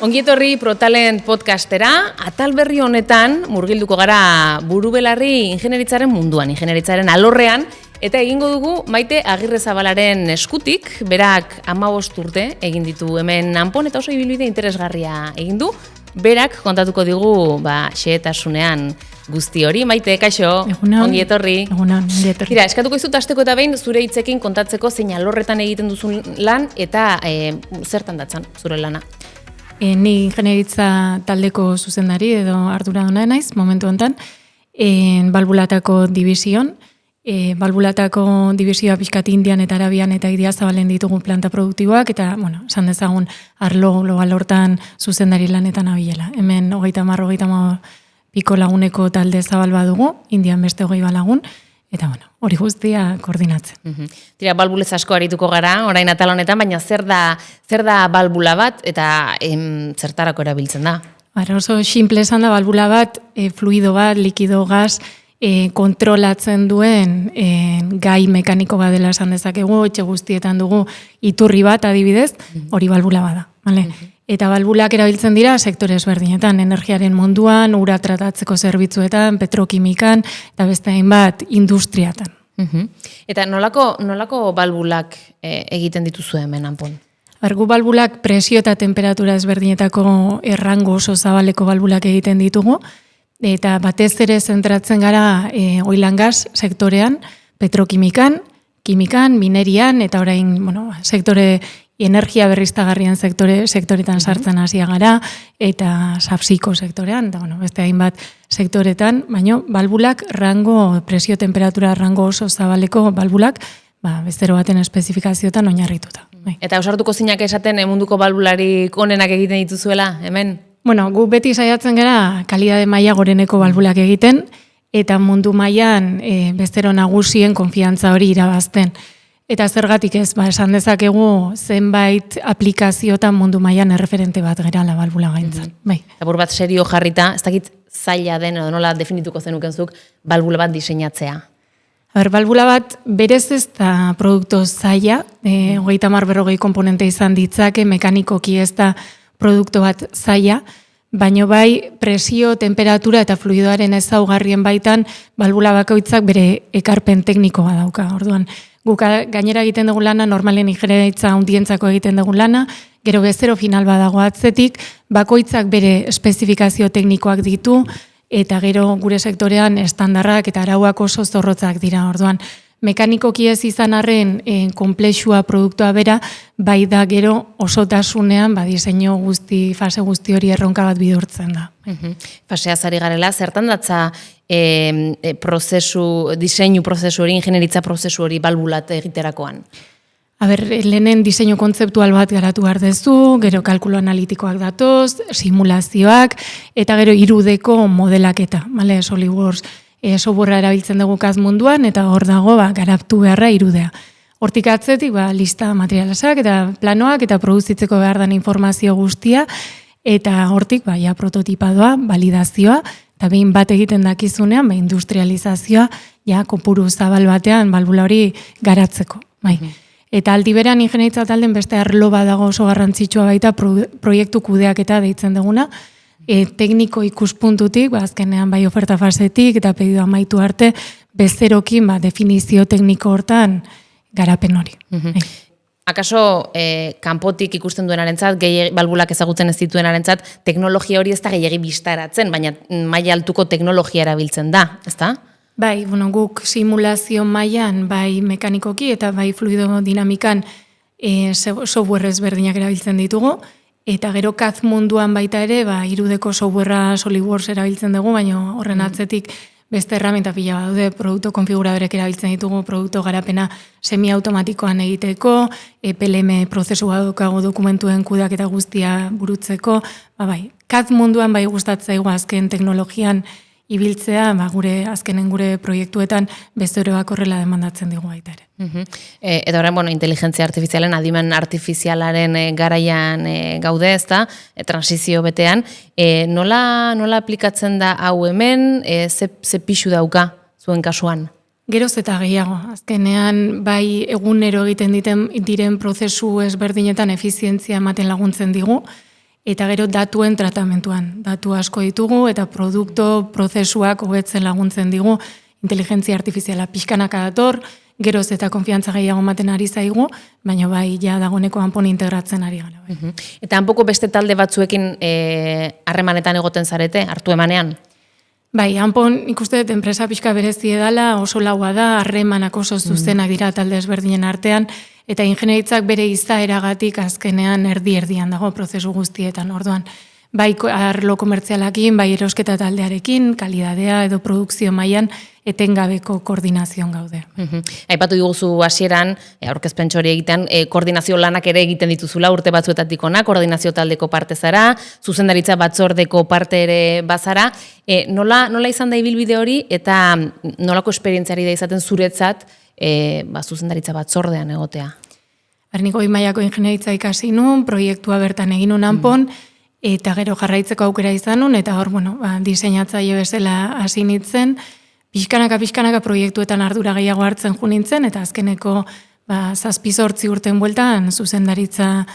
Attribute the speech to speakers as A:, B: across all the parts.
A: Ongietorri ProTalent podcastera, atal berri honetan murgilduko gara burubelarri ingenieritzaren munduan, ingenieritzaren alorrean, eta egingo dugu Maite Agirrezabalaren eskutik, berak 15 urte egin ditu hemen Anpon, eta oso ibilbide interesgarria egin du. Berak kontatuko digu xehetasunean guzti hori. Maite, kaixo, ongietorri.
B: Egunon, ongietorri.
A: Kira, eskatuko izut asteko eta behin zure hitzekin kontatzeko zein alorretan egiten duzun lan eta zertan datzan zure lana.
B: Ni ingenieritza taldeko zuzendari edo arduraduna naiz, momentu honetan, balbulatako dibision. Balbulatako dibisioa pixkat Indian eta Arabian eta Idiazabalen ditugu planta produktiboak, eta, esan dezagun, arlo global hortan zuzendari lanetan abilela. Hemen 30 piko laguneko talde zabal badugu, Indian beste 20 lagun, eta hori guztia koordinatzen.
A: Tira, balbulez asko arituko gara, orain atal honetan, baina zer da balbula bat eta zertarako erabiltzen da?
B: Oso simple esan da, balbula bat, fluido bat, likido, gas, kontrolatzen duen gai mekaniko bat dela esan dezakegu, etxe guztietan dugu iturri bat adibidez, hori balbula bada. Vale? Eta balbulak erabiltzen dira sektore ezberdinetan, energiaren munduan, ura tratatzeko zerbitzuetan, petrokimikan, eta beste hainbat industriatan.
A: Eta nolako balbulak egiten dituzu hemen Anpon?
B: Gu balbulak presio eta temperatura ezberdinetako errango oso zabaleko balbulak egiten ditugu, eta batez ere zentratzen gara oil and gas sektorean, petrokimikan, kimikan, minerian, eta orain sektore energia berriztagarrien sektoretan sartzen hasia gara, eta sapsiko sektorean, eta beste hainbat sektoretan, baina balbulak presio temperatura rango oso zabaleko balbulak, bezero baten espezifikazioetan oinarrituta.
A: Eta ausartuko zinak esaten munduko balbularik onenak egiten dituzuela, hemen?
B: Gu beti saiatzen gara kalidade maila goreneko balbulak egiten, eta mundu mailan bezero nagusien konfiantza hori irabazten. Eta zergatik ez, esan dezakegu zenbait aplikaziotan mundu mailan erreferente bat gerala balbula gaintzan.
A: Apur bat serio jarrita, ez dakit zaila den edo nola definituko zenukenzuk balbula bat diseinatzea?
B: Balbula bat berez ez da produktu zaila, 30-40 komponente izan ditzake, mekanikoki ez da produktu bat zaila, baino bai presio, temperatura eta fluidoaren ezaugarrien baitan balbula bakoitzak bere ekarpen tekniko badauka. Orduan, guk gainera egiten dugu lana, normalen ingeniaritza handientzako egiten dugu lana, gero bezero final badago atzetik, bakoitzak bere espezifikazio teknikoak ditu, eta gero gure sektorean estandarrak eta arauak oso zorrotzak dira. Orduan, mekanikoki ez izan arren konplexua produktua bera, bai da gero osotasunean diseinu fase guzti hori erronka bat bidurtzen da.
A: Fasea zari garela, zertan datza diseinu prozesu hori, ingenieritza prozesu hori balbulat egiterakoan?
B: Lehenen diseinu kontzeptual bat garatu behar dezu, gero kalkulo analitikoak datoz, simulazioak, eta gero irudeko modelaketa, SolidWorks, softwarea erabiltzen dugu kaz munduan, eta hor dago garatu beharra irudea. Hortik atzetik lista materialazak eta planoak eta produzitzeko behar dan informazio guztia, eta hortik prototipadoa, validazioa, eta behin bat egiten dakizunean, industrializazioa, kopuru zabal batean balbula hori garatzeko. Eta aldi berean ingeniaritza talden beste arlo badago oso garrantzitsua baita proiektu kudeaketa deitzen duguna, tekniko ikuspuntutik, azkenean bai oferta fasetik eta pedido amaitu arte, bezerokin definizio tekniko hortan garapen hori.
A: Akaso, kanpotik ikusten duenarentzat, balbulak ezagutzen ez dituenarentzat, teknologia hori ez da gehiagi bistaratzen, baina maila altuko teknologia erabiltzen da, ez da?
B: Bai, guk simulazio mailan bai mekanikoki eta bai fluido dinamikan software ezberdinak erabiltzen ditugu, eta gero CAD munduan baita ere, irudeko softwarea SolidWorks erabiltzen dugu, baina horren atzetik beste erramenta pila badaude, produktu konfiguradorek erabiltzen ditugu, produktu garapena semiautomatikoan egiteko, PLM prozesu badukago dokumentuen kudeak eta guztia burutzeko, CAD munduan bai gustatzaigu azken teknologian ibiltzea, azkenen gure proiektuetan bezeroak horrela demandatzen digu baita ere.
A: Eta orain, inteligentzia artifizialen, adimen artifizialaren garaian gaude, ez da, transizio betean, nola aplikatzen da hau hemen, ze pixu dauka zuen kasuan?
B: Geroz eta gehiago, azkenean bai egunero egiten diren prozesu ezberdinetan efizientzia ematen laguntzen digu, eta gero datuen tratamentuan. Datu asko ditugu eta produkto prozesuak hobetzen laguntzen digu, inteligentzia artifiziala pixkanaka dator, geroz eta konfiantza gehiago ematen ari zaigu, baina bai, ja dagoeneko hanpon integratzen ari gara. Bai.
A: Eta hanpoko beste talde batzuekin harremanetan egoten zarete, hartu emanean?
B: Bai, hanpon ikuste dut enpresa pixka berezi edala, oso laua da, harremanak oso zuzenak dira talde ezberdinen artean, eta ingenieritzak bere izaeragatik azkenean erdi-erdian dago prozesu guztietan, orduan. Bai arlo komertzialakin, bai erosketa taldearekin, kalidadea edo produkzio mailan etengabeko koordinazioan gaude.
A: Aipatu diguzu hasieran, aurkezpentxo hori egiten, koordinazio lanak ere egiten dituzula urte batzuetatik ona, koordinazio taldeko parte zara, zuzendaritza batzordeko parte ere bazara. Nola izan da ibilbide hori eta nolako esperientziari da izaten zuretzat zuzendaritza batzordean egotea?
B: Niko mailako ingeniaritza ikasi nun, proiektua bertan egin nun hanpon, eta gero jarraitzeko aukera izan nun, eta hor, diseinatzaile bezala hasi nintzen, pixkanaka proiektuetan ardura gehiago hartzen jo nintzen, eta azkeneko 7-8 urten bueltan zuzendaritza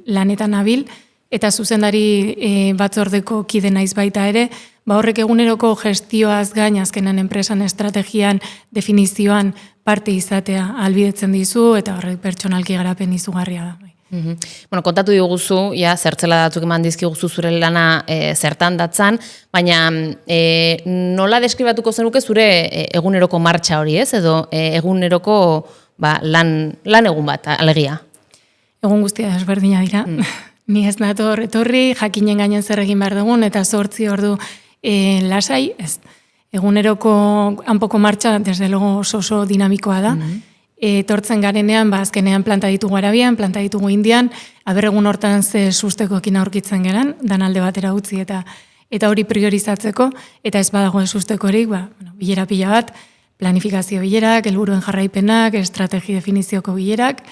B: lanetan nabil, eta zuzendari batzordeko kide naiz baita ere, horrek eguneroko gestioaz gain azkenan enpresan estrategian, definizioan parte izatea albidetzen dizu, eta horrek pertsonalki garapen izugarria da.
A: Kontatu diguzu, zertzela datzuk eman dizkiguzu zure lana zertan datzan, baina nola deskribatuko zenuke zure eguneroko martxa hori, ez? Edo eguneroko lan egun bat, alegia?
B: Egun guztia desberdina dira. Ni ez nator etorri, jakinen gainen zer egin behar dugun, eta 8 ordu lasai, ez. Eguneroko hanpoko martxa, desde logo oso dinamikoa da. Etortzen garenean, azkenean planta ditugu Arabian, planta ditugu Indian, egun hortan ze sustekoekin aurkitzen geran, dan alde batera utzi eta hori priorizatzeko, eta ez badago sustekorik, bilera pila bat, planifikazio bilerak, helburuen jarraipenak, estrategi definizioko bilerak,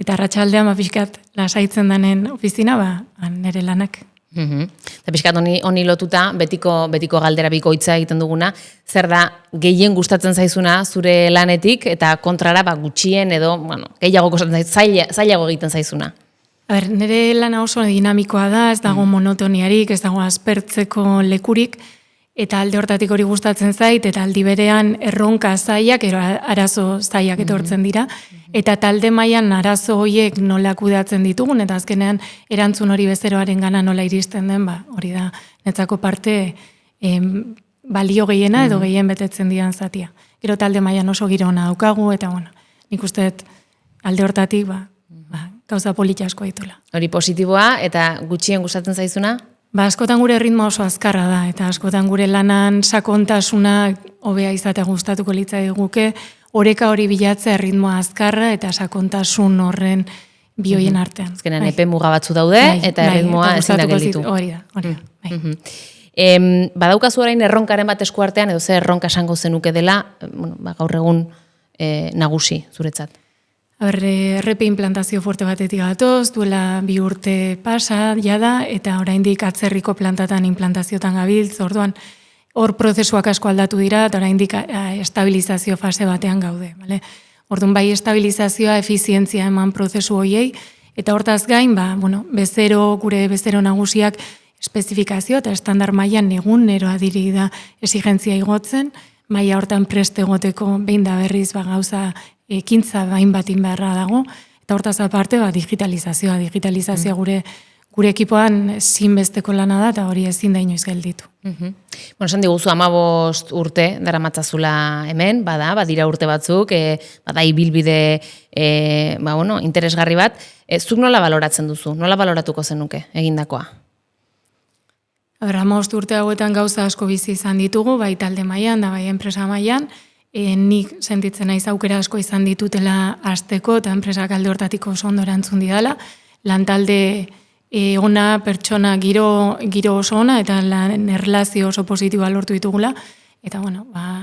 B: eta arratsaldean pixkat lasaitzen danen ofizina, nire lanak.
A: Eta pixkat honi lotuta, betiko galdera bikoitza egiten duguna, zer da gehien gustatzen zaizuna zure lanetik, eta kontrara gutxien edo gehiago kostatzen zailago egiten zaizuna?
B: Nire lana oso dinamikoa da, ez dago monotoniarik, ez dago aspertzeko lekurik, eta alde hortatik hori gustatzen zait, eta aldi berean erronka zailak, arazo zailak etortzen dira, eta talde mailan arazo horiek nola kudeatzen ditugun, eta azkenean erantzun hori bezeroaren gana nola iristen den, hori da netzako parte balio gehiena edo gehien betetzen dian zatia. Gero talde mailan oso giro ona daukagu, eta nik uste alde hortatik gauza polita asko ditula.
A: Hori positiboa, eta gutxien gustatzen zaizuna?
B: Askotan gure ritmo oso azkarra da, eta askotan gure lanan sakontasuna hobea izatea gustatuko litzaiguke, oreka hori bilatzea ritmoa azkarra eta sakontasun horren bioien artean.
A: Azkenean epe muga batzu daude, eta ritmoa ezin da gelditu.
B: Hori da.
A: Badaukazu orain erronkaren bat esku artean, edo ze erronka esango zenuke dela, gaur egun nagusi zuretzat?
B: RP implantazio fuerte batetik gatoz, duela 2 urte pasa, jada, eta oraindik atzerriko plantatan implantaziotan gabiltz, orduan hor prozesuak asko aldatu dira, eta oraindik estabilizazio fase batean gaude. Orduan bai estabilizazioa, efizientzia eman prozesu hoiei, eta hortaz gain, gure bezero nagusiak espezifikazio eta estandar mailan egunero adiri da exigentzia igotzen, maila hortan prest egoteko behin da berriz gauza ekintza bain batin beharra dago, eta hortaz aparte digitalizazioa gure ekipoan zinbesteko lana da, eta hori ezin da inoiz gelditu.
A: Esan diguzu 15 urte daramatzazula hemen, badira urte batzuk, bada ibilbide interesgarri bat, zuk nola baloratzen duzu, nola baloratuko zenuke egindakoa?
B: 15 urte hauetan gauza asko bizi izan ditugu, bai talde mailan da bai enpresa mailan, nik sentitzen naiz aukera asko izan ditutela hasteko eta enpresak alde hortatiko oso ondo erantzun didala, lantalde ona, pertsona giro oso ona, eta erlazio oso positiboa lortu ditugula, eta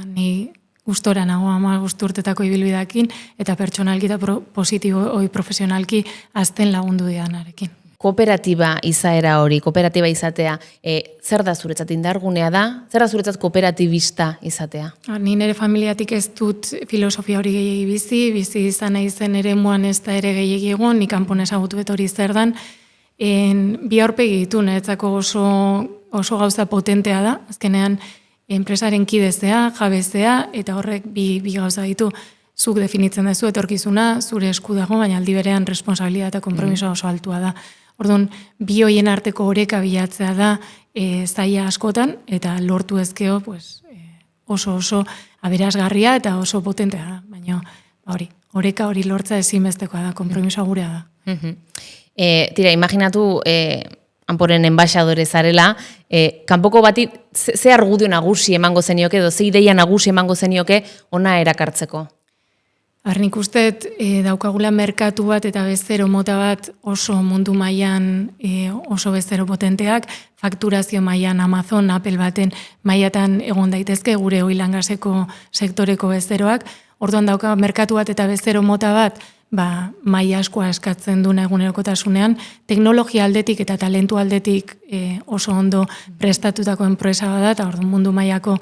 B: ni gustora nago 15 urtetako ibilbideekin, eta pertsonalki eta positibo profesionalki azten lagundu didanarekin.
A: Kooperatiba izaera hori, kooperatiba izatea, zer da zuretzat indargunea da? Zer da zuretzat kooperatibista izatea?
B: Ni nire familiatik ez dut filosofia hori gehiagi bizi izan nahi zen ere muan ez da ere gehiagi egon, nik kanpon ezagutu hori zer dan, bi aurpegi ditu, niretzako oso gauza potentea da, azkenean enpresaren kidezea, jabezea, eta horrek bi gauza ditu, zuk definitzen duzu etorkizuna, zure esku dago, baina aldi berean responsabilitatea eta konpromisoa oso altua da. Orduan, bi hoien arteko oreka bilatzea da zaila askotan, eta lortu ezkeo oso aberasgarria eta oso potentea da. Baina oreka hori lortza ezinbestekoa da, konpromisoa gurea da.
A: Tira, imaginatu Anporen enbaixadore zarela, kanpoko bati ze argudio nagusi emango zenioke, edo ze ideia nagusi emango zenioke ona erakartzeko?
B: Nik usteet daukagula merkatu bat eta bezero mota bat oso mundu mailan oso bezero potenteak, fakturazio mailan Amazon, Apple baten mailatan egon daitezke gure oil and gaseko sektoreko bezeroak, orduan dauka merkatu bat eta bezero mota bat, maila askoa eskatzen duna egunerokotasunean, teknologia aldetik eta talentu aldetik oso ondo prestatutako enpresa bat da, eta orduan mundu mailako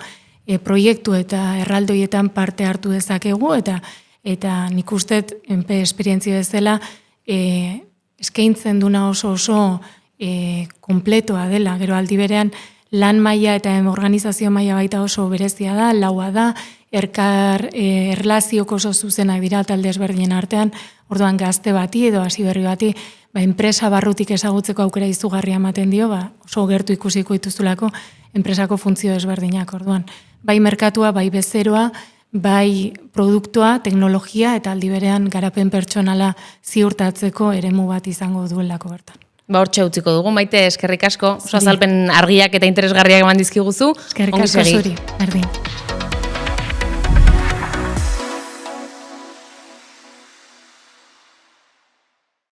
B: proiektu eta erraldoietan parte hartu dezakegu, eta nik usteet, esperientzia bezala, eskaintzen duna oso kompletoa dela, gero aldi berean lan maila eta organizazio maila baita oso berezia da, laua da, erlazioko oso zuzenak dira talde ezberdinen artean, orduan gazte bati edo hasi berri bati, enpresa barrutik ezagutzeko aukera izugarria ematen dio, oso gertu ikusiko dituzulako enpresako funtzio ezberdinak, orduan. Bai merkatua, bai bezeroa, bai produktua, teknologia eta aldi berean garapen pertsonala ziurtatzeko eremu bat izango duelako bertan.
A: Hortxe utziko dugu, Maite, eskerrik asko, oso azalpen argiak eta interesgarriak eman dizkiguzu.
B: Eskerrik asko zuri, berdin.